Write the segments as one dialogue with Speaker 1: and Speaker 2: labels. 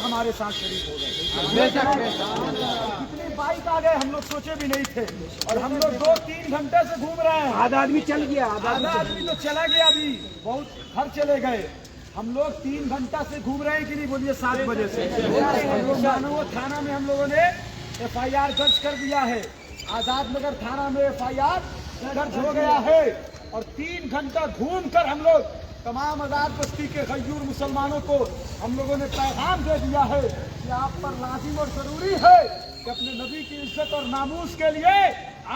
Speaker 1: ہمارے ساتھ شریک ہو گئے. کتنی بائک آ گئے ہم لوگ سوچے بھی نہیں تھے, اور ہم لوگ 2-3 گھنٹے سے گھوم رہے ہیں.
Speaker 2: آدھا آدمی چل گیا,
Speaker 1: آدھا آدمی تو چلا گیا, ابھی بہت گھر چلے گئے. ہم لوگ 3 گھنٹہ سے گھوم رہے ہیں کہ نہیں, بولیے 7 بجے سے. ہم لوگ مانو تھانہ میں ہم لوگوں نے FIR درج کر دیا ہے. آزاد نگر تھانہ میں FIR درج ہو گیا ہے, اور 3 گھنٹہ گھوم کر ہم لوگ تمام آزاد بستی کے غیور مسلمانوں کو ہم لوگوں نے پیغام دے دیا ہے کہ آپ پر لازم اور ضروری ہے کہ اپنے نبی کی عزت اور ناموس کے لیے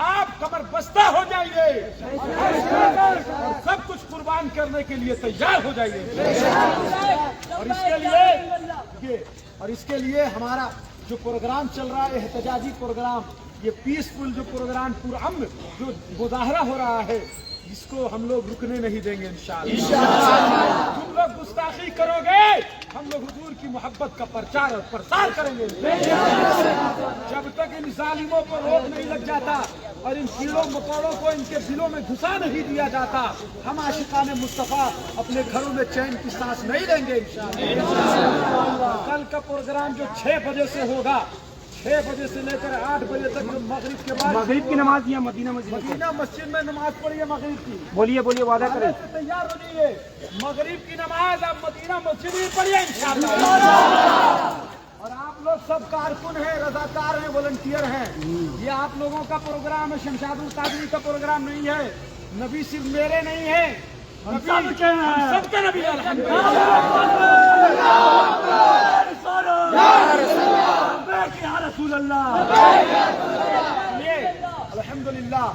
Speaker 1: آپ کمر بستہ ہو جائیے, اور سب کچھ قربان کرنے کے لیے تیار ہو جائیے. اور اس کے لیے ہمارا جو پروگرام چل رہا ہے, احتجاجی پروگرام, یہ پیسفل جو پروگرام پرامن جو مظاہرہ ہو رہا ہے, اس کو ہم لوگ رکنے نہیں دیں گے انشاءاللہ. تم لوگ گستاخی کرو گے, ہم لوگ حضور کی محبت کا پرچار اور پرسار کریں گے. جب تک ان ظالموں کو روک نہیں لگ جاتا اور ان کیڑوں مکوڑوں کو ان کے دلوں میں گھسا نہیں دیا جاتا, ہم عاشقان مصطفیٰ اپنے گھروں میں چین کی سانس نہیں لیں گے انشاءاللہ. کل کا پروگرام جو 6 بجے سے ہوگا, 6 بجے سے لے کر 8 بجے تک, مغرب کے بعد
Speaker 2: مغرب کی نماز یا مدینہ
Speaker 1: مسجد میں نماز پڑھی ہے مغرب کی.
Speaker 2: بولیے وعدہ کریں.
Speaker 1: تیار ہو جائیے, مغرب کی نماز آپ مدینہ مسجد میں پڑھیے انشاءاللہ. اور آپ لوگ سب کارکن ہیں, رضاکار ہیں, والنٹیئر ہیں. یہ آپ لوگوں کا پروگرام ہے, شمشاد القادری کا پروگرام نہیں ہے. نبی صرف میرے نہیں ہے, سب کے نبی. رسول اللہ. الحمدللہ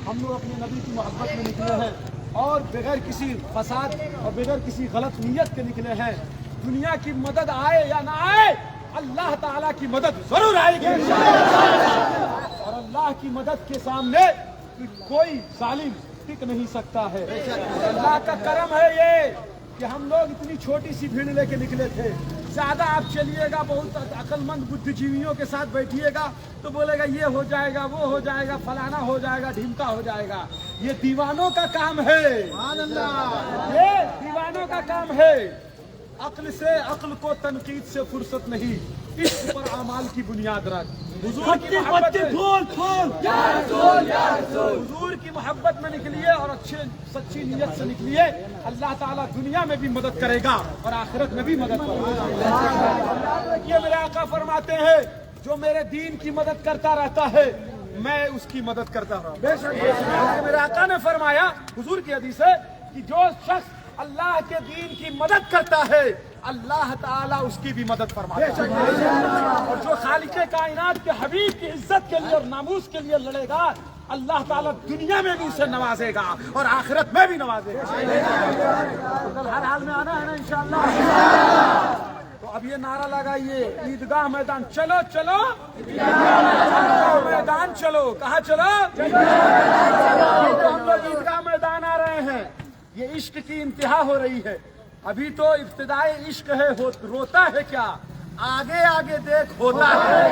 Speaker 1: ہم لوگ اپنے نبی کی محبت میں نکلے ہیں, اور بغیر کسی فساد اور بغیر کسی غلط نیت کے نکلے ہیں. دنیا کی مدد آئے یا نہ آئے, اللہ تعالیٰ کی مدد ضرور آئے گی, اور اللہ کی مدد کے سامنے کوئی ظالم ٹک نہیں سکتا ہے. اللہ کا کرم ہے یہ کہ ہم لوگ اتنی چھوٹی سی بھیڑ لے کے نکلے تھے. زیادہ آپ چلیے گا, بہت عقل مند بدھ جیویوں کے ساتھ بیٹھیے گا تو بولے گا یہ ہو جائے گا, وہ ہو جائے گا, فلانا ہو جائے گا, ڈھیمکا ہو جائے گا. یہ دیوانوں کا کام ہے, یہ دیوانوں کا کام ہے. عقل سے, عقل کو تنقید سے فرصت نہیں, عشق پر اعمال کی بنیاد رکھ. حضور کی محبت حضور کی محبت میں نکلیے اور اچھے سچی نیت سے نکلیے. اللہ تعالیٰ دنیا میں بھی مدد کرے گا اور آخرت میں بھی مدد کرے گا. یہ میرے آقا فرماتے ہیں, جو میرے دین کی مدد کرتا رہتا ہے میں اس کی مدد کرتا رہا. بے شک میرے آقا نے فرمایا, حضور کی حدیث ہے, کہ جو شخص اللہ کے دین کی مدد کرتا ہے اللہ تعالیٰ اس کی بھی مدد فرماتا ہے, اور جو خالق کائنات کے حبیب کی عزت کے لیے اور ناموس کے لیے لڑے گا اللہ تعالیٰ دنیا میں بھی اسے نوازے گا اور آخرت میں بھی نوازے گا. ہر حال میں آنا ہے نا انشاءاللہ. تو اب یہ نعرہ لگائیے, عیدگاہ میدان چلو چلو, میدان چلو. کہاں چلو؟ ہم لوگ عیدگاہ میدان آ رہے ہیں. یہ عشق کی انتہا ہو رہی ہے. ابھی تو ابتدائے عشق ہے, روتا ہے کیا, آگے آگے دیکھ ہوتا ہے.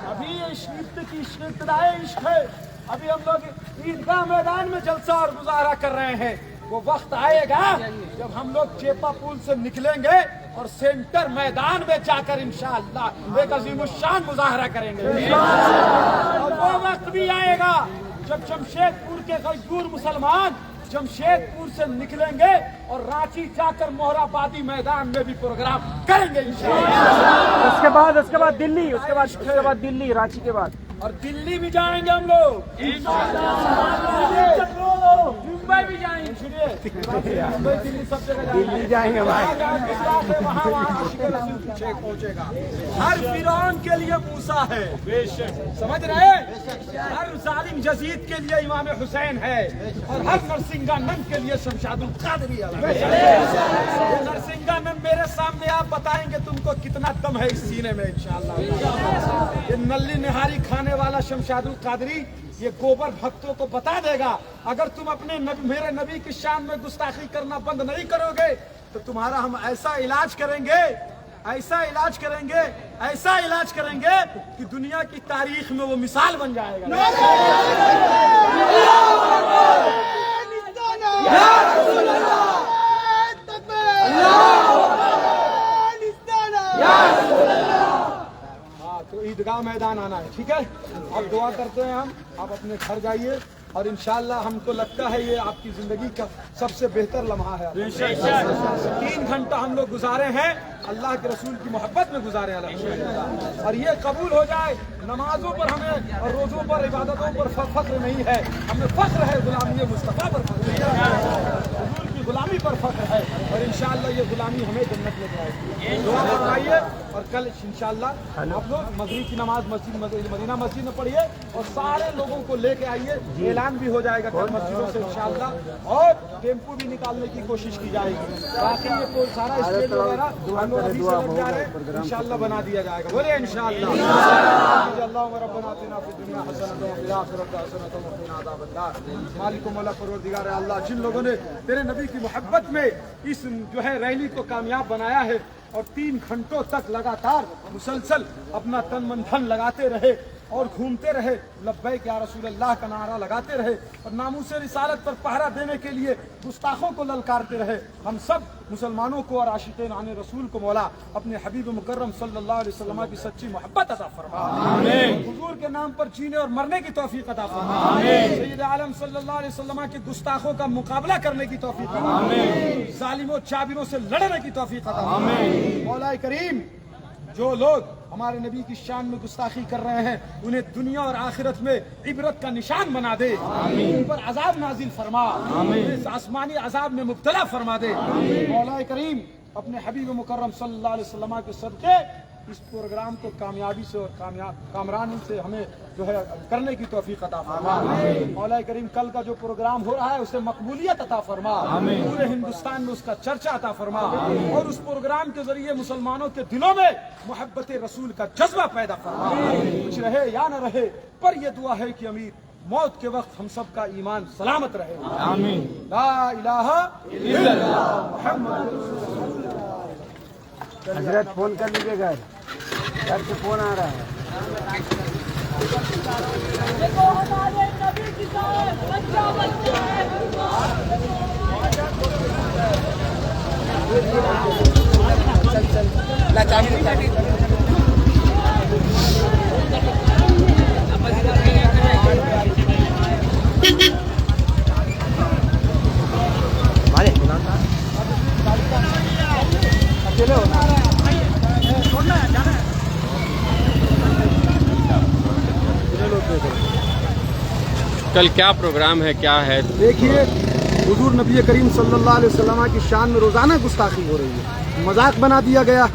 Speaker 1: ابھی یہ عشق کی ابتدائے عشق ہے. ابھی ہم لوگ عیدگاہ میدان میں جلسہ اور مظاہرہ کر رہے ہیں. وہ وقت آئے گا جب ہم لوگ چیپا پول سے نکلیں گے اور سینٹر میدان میں جا کر انشاءاللہ ایک عظیم الشان مظاہرہ کریں گے. اور وہ وقت بھی آئے گا جب جمشید پور کے غیور مسلمان جمشید پور سے نکلیں گے اور رانچی جا کر مہر آبادی میدان میں بھی پروگرام کریں گے انشاءاللہ.
Speaker 2: اس کے بعد دلی, اس کے بعد دلی, رانچی کے بعد
Speaker 1: اور دلی بھی جائیں گے ہم لوگ ممبئی بھی جائیں گے. ممبئی دلی سب جگہ
Speaker 2: جائیں گے بھائی.
Speaker 1: پہنچے گا. ہر فرعون کے لیے موسیٰ ہے, سمجھ رہے, ہر ظالم یزید کے لیے امام حسین ہے, اور ہر نرسنگانند کے لیے شمشاد القادری ہے. نرسنگانند میرے سامنے آپ بتائیں گے تم کو کتنا دم ہے اس سینے میں انشاءاللہ. یہ نلی نہاری کھانے والا شمشاد القادری یہ گوبر بھکتوں کو بتا دے گا, اگر تم اپنے میرے نبی کی شان میں گستاخی کرنا بند نہیں کرو گے تو تمہارا ہم ایسا علاج کریں گے, ایسا علاج کریں گے, ایسا علاج کریں گے کہ دنیا کی تاریخ میں وہ مثال بن جائے گا.
Speaker 3: یا
Speaker 1: ईदगाह मैदान आना है, ठीक है। अब दुआ करते हैं हम, आप अपने घर जाइए और इंशाअल्लाह हमको लगता है ये आपकी जिंदगी का सबसे बेहतर लम्हा है। 3 घंटा हम लोग गुजारे हैं अल्लाह के रसूल की मोहब्बत में गुजारे अल्हम्दुलिल्लाह, और ये कबूल हो जाए। नमाजों पर हमें और रोज़ों पर इबादतों पर फख्र नहीं है, हमें फख्र है गुलामी मुस्तफ़ा पर, हुजूर की गुलामी पर फख्र है, और इंशाअल्लाह ये गुलामी हमें जन्नत ले जाएगी। दुआ फरमाइए और कल इंशाअल्लाह आप लोग मगरिब की नमाज मदीना मस्जिद में पढ़िए और सारे लोगों को लेके आइए। ऐलान भी हो जाएगा कल मस्जिदों से इंशाअल्लाह, और टेम्पो भी निकालने की कोशिश की जाएगी। बाकी ये कोई सारा स्टेज वगैरह हम लोग अभी से लग जा रहे हैं, इंशाअल्लाह बना दिया जाएगा। बोले इंशाअल्लाह। रब्बना आतिना फिद दुनिया हसनतन व फिल आखिरति हसनतन व क़िना अज़ाबन्नार। मालिक मौला परवरदिगार अल्लाह, जिन लोगों ने तेरे नबी की मोहब्बत में इस जो है रैली को कामयाब बनाया है और 3 घंटों तक लगातार मुसलसल अपना तन मन धन लगाते रहे और घूमते रहे, लब्बैक या रसूल अल्लाह का नारा लगाते रहे और नामूस रिसालत पर पहरा देने के लिए गुस्ताखों को ललकारते रहे, हम सब मुसलमानों को और आशिक़ीन आने रसूल को मौला अपने हबीब मुकर्रम सल्लल्लाहु अलैहि वसल्लम की सच्ची मोहब्बत अता फरमा। आमीन। हुजूर के नाम पर जीने और मरने की तौफीक अता फरमा। आमीन। सय्यद आलम सल्लल्लाहु अलैहि वसल्लम के गुस्ताखों का मुकाबला करने की तौफीक अता फरमा। आमीन। जालिमों चाबिरों से लड़ने की तौफीक अता फरमा। आमीन। मौला करीम, जो लोग हमारे नबी की शान में गुस्ताखी कर रहे हैं उन्हें दुनिया और आखिरत में इबरत का निशान बना दे, उन पर अजाब नाजिल फरमा, उन्हें आसमानी अजाब में मुब्तला फरमा दे। मौला करीम, अपने हबीब मुकर्रम सल्लल्लाहु अलैहि वसल्लम के सदके इस प्रोग्राम को कामयाबी से और कामरानी से हमें जो है करने की तौफीक अता फरमा। मौला करीम, कल का जो प्रोग्राम हो रहा है उसे मकबूलियत अता फरमा, पूरे हिंदुस्तान में उसका चर्चा अता फरमा, और उस प्रोग्राम के जरिए मुसलमानों के दिलों में मोहब्बत रसूल का जज्बा पैदा फरमा। कुछ रहे या न रहे, पर यह दुआ है कि अमीर मौत के वक्त हम सब का ईमान सलामत रहे। आमीन। ला इलाहा इल्लल्लाह मुहम्मद रसूलुल्लाह।
Speaker 3: हजरत फोन कर लीजिएगा, घर से फोन आ रहा है।
Speaker 4: देखो हमारे नबी की जान बच्चा बच्चा
Speaker 3: अकेले हो ना?
Speaker 5: कल क्या प्रोग्राम है, क्या है?
Speaker 1: देखिए, हुजूर नबी करीम सल्लल्लाहु अलैहि वसल्लम की शान में रोज़ाना गुस्ताखी हो रही है, मजाक बना दिया गया।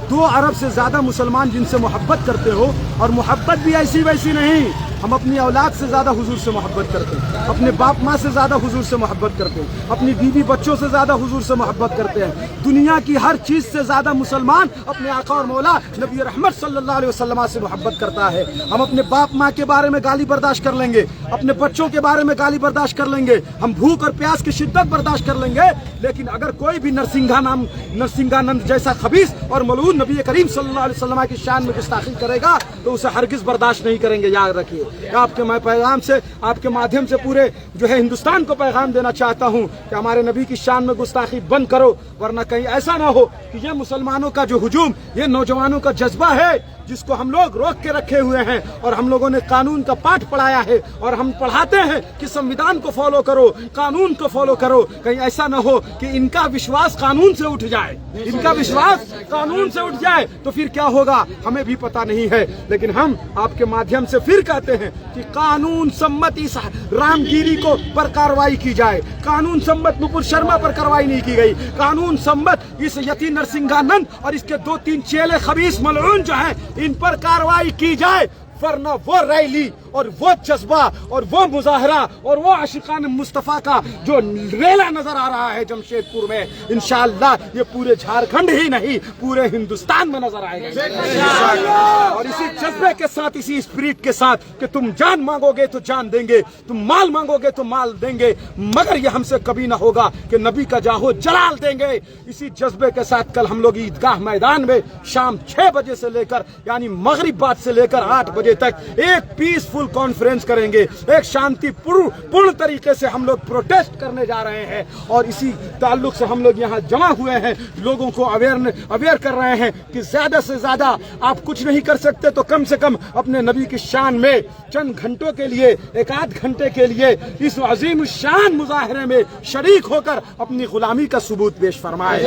Speaker 1: 2 अरब से ज़्यादा मुसलमान जिनसे मोहब्बत करते हो, और मोहब्बत भी ऐसी वैसी नहीं, हम अपनी औलाद से ज़्यादा हुजूर से मोहब्बत करते हैं, अपने बाप माँ से ज़्यादा हुजूर से मोहब्बत करते हैं, अपनी बीवी बच्चों से ज़्यादा हुजूर से मोहब्बत करते हैं। दुनिया की हर चीज़ से ज़्यादा मुसलमान अपने आका और मौला नबी रहमत सल्लल्लाहु अलैहि वसल्लम से मोहब्बत करता है। हम अपने बाप माँ के बारे में गाली बर्दाश्त कर लेंगे, अपने बच्चों के बारे में गाली बर्दाश्त कर लेंगे, हम भूख और प्यास की शिद्दत बर्दाश्त कर लेंगे, लेकिन अगर कोई भी नरसिंहानंद जैसा खबीस और मलऊन नबी करीम सल्लल्लाहु अलैहि वसल्लम की शान में गुस्ताखी करेगा तो उसे हरगिज़ बर्दाश्त नहीं करेंगे। याद रखिए, आपके मैं पैगाम से, आपके माध्यम से पूरे जो है हिंदुस्तान को पैगाम देना चाहता हूँ कि हमारे नबी की शान में गुस्ताखी बंद करो, वरना कहीं ऐसा ना हो कि ये मुसलमानों का जो हुजूम, ये नौजवानों का जज्बा है जिसको हम लोग रोक के रखे हुए हैं, और हम लोगों ने कानून का पाठ पढ़ाया है और हम पढ़ाते हैं कि संविधान को फॉलो करो, कानून को फॉलो करो, कहीं ऐसा ना हो कि इनका विश्वास कानून से उठ जाए, इनका विश्वास कानून से उठ जाए तो फिर क्या होगा हमें भी पता नहीं है। लेकिन हम आपके माध्यम से फिर कहते हैं कि कानून सम्मत इस रामगिरी को पर कार्रवाई की जाए, कानून सम्मत नुपुर शर्मा पर कार्रवाई नहीं की गई, कानून सम्मत इस यति नरसिंहानंद और इसके 2-3 चेले खबीस मलऊन जो है इन पर कार्रवाई की जाए, वरना वो रैली और वो जज्बा और वो मुजाहरा और वो आशिकान मुस्तफ़ा का जो रेला नजर आ रहा है जमशेदपुर में, इंशाअल्लाह ये पूरे झारखंड ही नहीं पूरे हिंदुस्तान में नजर आएगा। और इसी जज्बे के साथ, इसी स्पिरिट के साथ कि तुम जान मांगोगे तो जान देंगे, तुम माल मांगोगे तो माल देंगे, मगर ये हमसे कभी ना होगा कि नबी का जाहो जलाल देंगे। इसी जज्बे के साथ कल हम लोग ईदगाह मैदान में शाम 6 बजे से लेकर यानी मगरिब बाद से लेकर 8 बजे आगे तक एक पीसफुल कॉन्फ्रेंस करेंगे, एक शांति पूर्ण तरीके से हम लोग प्रोटेस्ट करने जा रहे हैं। और इसी ताल्लुक से हम लोग यहाँ जमा हुए हैं, लोगों को अवेयर कर रहे हैं कि ज्यादा से ज्यादा आप कुछ नहीं कर सकते तो कम से कम अपने नबी की शान में चंद घंटों के लिए, एक आध घंटे के लिए इस अजीम शान मुजाहरे में शरीक होकर अपनी गुलामी का सबूत पेश फरमाए।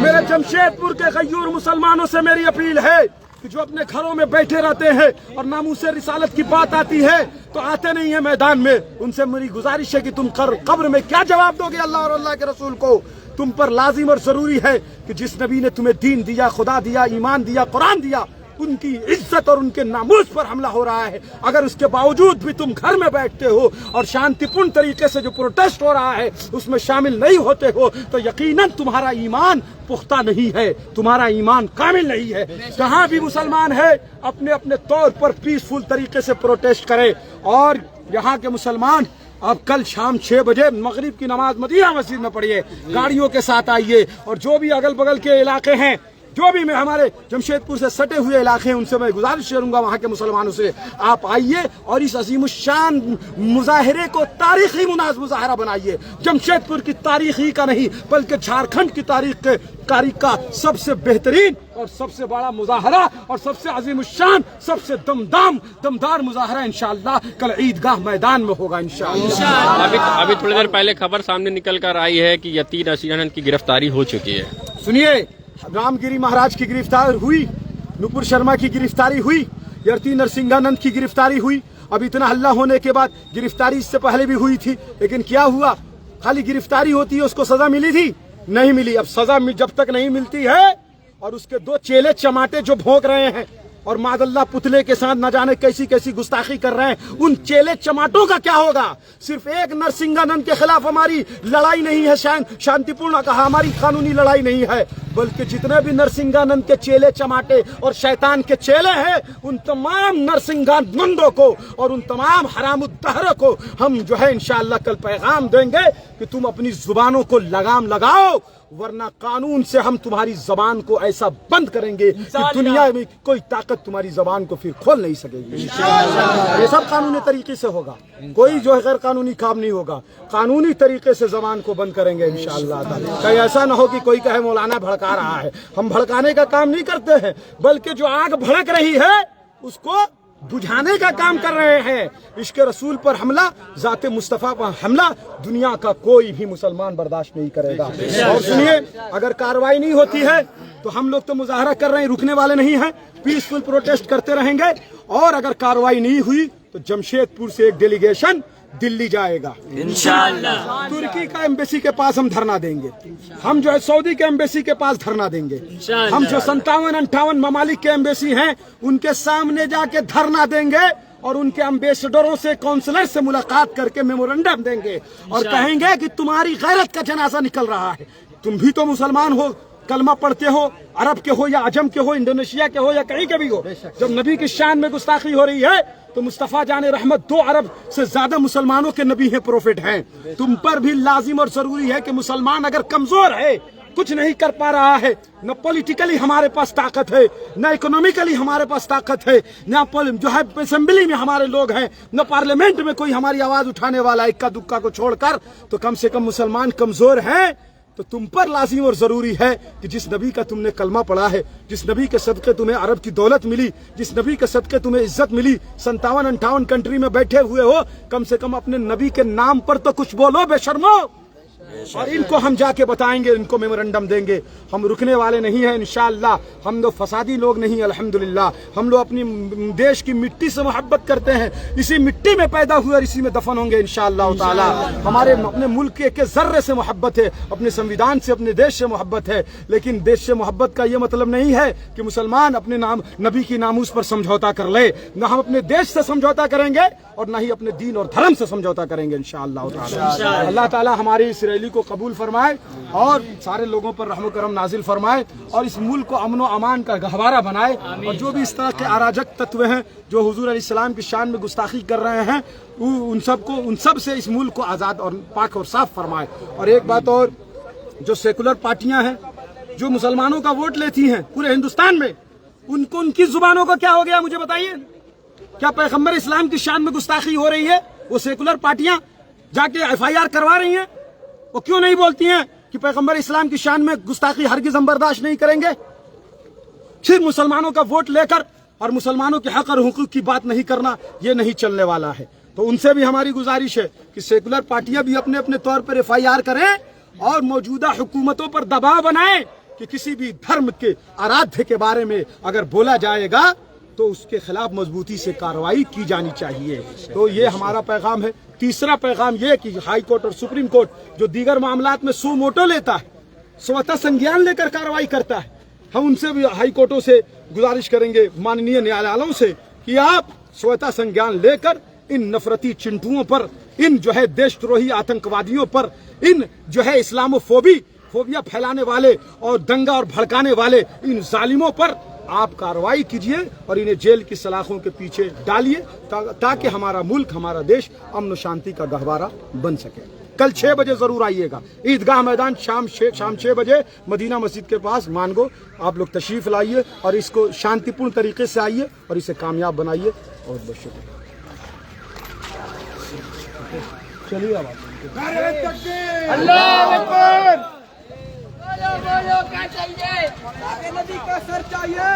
Speaker 1: मेरे जमशेदपुर के गयूर मुसलमानों से मेरी अपील है कि जो अपने घरों में बैठे रहते हैं और नामूसे रिसालत की बात आती है तो आते नहीं है मैदान में, उनसे मेरी गुजारिश है कि तुम कब्र में क्या जवाब दोगे अल्लाह और अल्लाह के रसूल को। तुम पर लाजिम और जरूरी है कि जिस नबी ने तुम्हें दीन दिया, खुदा दिया, ईमान दिया, कुरान दिया, उनकी इज्जत और उनके नामूस पर हमला हो रहा है। अगर उसके बावजूद भी तुम घर में बैठते हो और शांतिपूर्ण तरीके से जो प्रोटेस्ट हो रहा है उसमें शामिल नहीं होते हो तो यकीनन तुम्हारा ईमान पुख्ता नहीं है, तुम्हारा ईमान कामिल नहीं है। जहां भी मुसलमान है अपने अपने तौर पर पीसफुल तरीके से प्रोटेस्ट करे। और यहाँ के मुसलमान अब कल शाम 6 बजे मगरिब की नमाज मदीना मस्जिद में पढ़िए, गाड़ियों के साथ आइए। और जो भी अगल बगल के इलाके हैं, जो भी मैं हमारे जमशेदपुर से सटे हुए इलाके हैं, उनसे मैं गुजारिश करूंगा वहां के मुसलमानों से आप आइए और इस अजीमुशान मुजाहरे को तारीखी मुजाहरा बनाइए। जमशेदपुर की तारीख ही का नहीं बल्कि झारखंड की तारीख का सबसे बेहतरीन और सबसे बड़ा मुजाहरा और सबसे अजीमुशान, सबसे दमदार मुजाहरा इंशाअल्लाह कल ईदगाह मैदान में होगा इंशाअल्लाह।
Speaker 5: अभी थोड़ी देर पहले खबर सामने निकल कर आई है कि यतीन असीरानंद की गिरफ्तारी हो चुकी है।
Speaker 1: सुनिए, रामगिरी महाराज की गिरफ्तारी हुई, नुपुर शर्मा की गिरफ्तारी हुई, यती नरसिंहानंद की गिरफ्तारी हुई। अब इतना हल्ला होने के बाद गिरफ्तारी इससे पहले भी हुई थी, लेकिन क्या हुआ? खाली गिरफ्तारी होती है, उसको सजा मिली थी? नहीं मिली। अब सजा जब तक नहीं मिलती है और उसके 2 चेले चमाटे जो भोंक रहे हैं और मादल्ला पुतले के साथ न जाने कैसी कैसी गुस्ताखी कर रहे हैं, उन चेले चमाटों का क्या होगा? सिर्फ एक नरसिंहानंद के खिलाफ हमारी लड़ाई नहीं है, शांतिपूर्ण कहा, हमारी कानूनी लड़ाई नहीं है, बल्कि जितने भी नरसिंहानंद के चेले चमाटे और शैतान के चेले हैं उन तमाम नरसिंहानंदों को और उन तमाम हरामुद्दहरों को हम जो है इंशाअल्लाह कल पैगाम देंगे कि तुम अपनी जुबानों को लगाम लगाओ, वरना कानून से हम तुम्हारी जबान को ऐसा बंद करेंगे कि दुनिया में कोई ताकत तुम्हारी जबान को फिर खोल नहीं सकेगी। ये सब कानूनी तरीके से होगा, कोई जो है गैर कानूनी काम नहीं होगा। कानूनी तरीके से जबान को बंद करेंगे इंशाअल्लाह ताला। कहीं ऐसा ना हो कि कोई कहे मौलाना भड़का रहा है। हम भड़काने का काम नहीं करते हैं, बल्कि जो आग भड़क रही है उसको बुझाने का काम कर रहे हैं। इश्क रसूल पर हमला, जाते मुस्तफ़ा पर हमला दुनिया का कोई भी मुसलमान बर्दाश्त नहीं करेगा। और सुनिए, अगर कार्रवाई नहीं होती है तो हम लोग तो मुजाहरा कर रहे हैं, रुकने वाले नहीं हैं, पीसफुल प्रोटेस्ट करते रहेंगे। और अगर कार्रवाई नहीं हुई तो जमशेदपुर से एक डेलीगेशन दिल्ली जाएगा इंशाअल्लाह। तुर्की का एम्बेसी के पास हम धरना देंगे, हम जो है सऊदी के एम्बेसी के पास धरना देंगे, हम जो 57-58 ममालिक के एम्बेसी हैं उनके सामने जाके धरना देंगे और उनके एम्बेसडरों से, काउंसलर से मुलाकात करके मेमोरेंडम देंगे और कहेंगे कि तुम्हारी गैरत का जनाजा निकल रहा है। तुम भी तो मुसलमान हो, कलमा पढ़ते हो, अरब के हो या अजम के हो, इंडोनेशिया के हो या कहीं के भी हो। जब नबी की शान में गुस्ताखी हो रही है तो मुस्तफ़ा जाने रहमत 2 अरब से ज्यादा मुसलमानों के नबी हैं, प्रोफेट हैं। तुम पर भी लाजिम और जरूरी है कि मुसलमान अगर कमजोर है, कुछ नहीं कर पा रहा है, न पॉलिटिकली हमारे पास ताकत है, न इकोनॉमिकली हमारे पास ताकत है, न जो है असेंबली में हमारे लोग हैं, न पार्लियामेंट में कोई हमारी आवाज उठाने वाला, इक्का दुक्का को छोड़कर, तो कम से कम मुसलमान कमजोर हैं। तो तुम पर लाजिम और जरूरी है कि जिस नबी का तुमने कलमा पढ़ा है, जिस नबी के सदके तुम्हें अरब की दौलत मिली, जिस नबी के सदके तुम्हें इज्जत मिली, 57-58 कंट्री में बैठे हुए हो, कम से कम अपने नबी के नाम पर तो कुछ बोलो बेशर्मो। और इनको हम जाके बताएंगे, इनको मेमोरेंडम देंगे। हम रुकने वाले नहीं हैं इंशाअल्लाह। हम लोग फसादी लोग नहीं, अल्हम्दुलिल्लाह। हम लोग अपनी देश की मिट्टी से मोहब्बत करते हैं, इसी मिट्टी में पैदा हुए और इसी में दफन होंगे इंशाअल्लाह ताला। हमारे अपने मुल्क के जर्रे से मोहब्बत है, अपने संविधान से, अपने देश से मोहब्बत है। लेकिन देश से मोहब्बत का ये मतलब नहीं है कि मुसलमान अपने नबी की नामूस पर समझौता कर ले। न हम अपने देश से समझौता करेंगे और न ही अपने दीन और धर्म से समझौता करेंगे इंशाअल्लाह ताला। अल्लाह ताला हमारी इस रैली को कबूल फरमाए और सारे लोगों पर रहम करम नाजिल फरमाए और इस मुल्क को अमन व अमान का गहवारा बनाए। और जो भी इस तरह के अराजक तत्व हैं जो हुजूर अलैहिस्सलाम की शान में गुस्ताखी कर रहे हैं, उन सब से इस मुल्क को आज़ाद और पाक और साफ फरमाए। और एक बात और, जो सेकुलर पार्टियां हैं जो मुसलमानों का वोट लेती हैं पूरे हिंदुस्तान में, उनकी जुबानों को क्या हो गया मुझे बताइए। کیا پیغمبر اسلام کی شان میں گستاخی ہو رہی ہے؟ وہ سیکولر پارٹیاں جا کے FIR کروا رہی ہیں، وہ کیوں نہیں بولتی ہیں کہ پیغمبر اسلام کی شان میں گستاخی ہرگز ہم برداشت نہیں کریں گے؟ پھر مسلمانوں کا ووٹ لے کر اور مسلمانوں کے حق اور حقوق کی بات نہیں کرنا، یہ نہیں چلنے والا ہے۔ تو ان سے بھی ہماری گزارش ہے کہ سیکولر پارٹیاں بھی اپنے اپنے طور پر FIR کریں اور موجودہ حکومتوں پر دباؤ بنائیں کہ کسی بھی دھرم کے آرادھیہ کے بارے میں اگر بولا جائے گا تو اس کے خلاف مضبوطی سے کارروائی کی جانی چاہیے۔ تو یہ ہمارا پیغام ہے۔ تیسرا پیغام یہ کہ ہائی کورٹ اور سپریم کورٹ جو دیگر معاملات میں سو موٹو لیتا ہے، سوتا سنگیان لے کر کارروائی کرتا ہے، ہم ان سے بھی ہائی کورٹوں سے گزارش کریں گے، ماننی نیالوں سے، کہ آپ سوتا سنگیان لے کر ان نفرتی چنٹوؤں پر، ان جو ہے دیش دروہی آتنکوادیوں پر، ان جو ہے اسلامو فوبیا پھیلانے والے اور دنگا اور بھڑکانے والے ان ظالموں پر آپ کارروائی کیجئے اور انہیں جیل کی سلاخوں کے پیچھے ڈالیے تاکہ ہمارا ملک، ہمارا دیش امن و شانتی کا گہوارہ بن سکے۔ کل 6 بجے ضرور آئیے گا، عیدگاہ میدان، شام 6 بجے مدینہ مسجد کے پاس مانگو، آپ لوگ تشریف لائیے اور اس کو شانتی پورن طریقے سے آئیے اور اسے کامیاب بنائیے۔ اور بہت شکریہ۔ چلیے اب
Speaker 2: اللہ اکبر۔
Speaker 4: بولو کیا چاہیے؟
Speaker 1: نبی کا سر چاہیے۔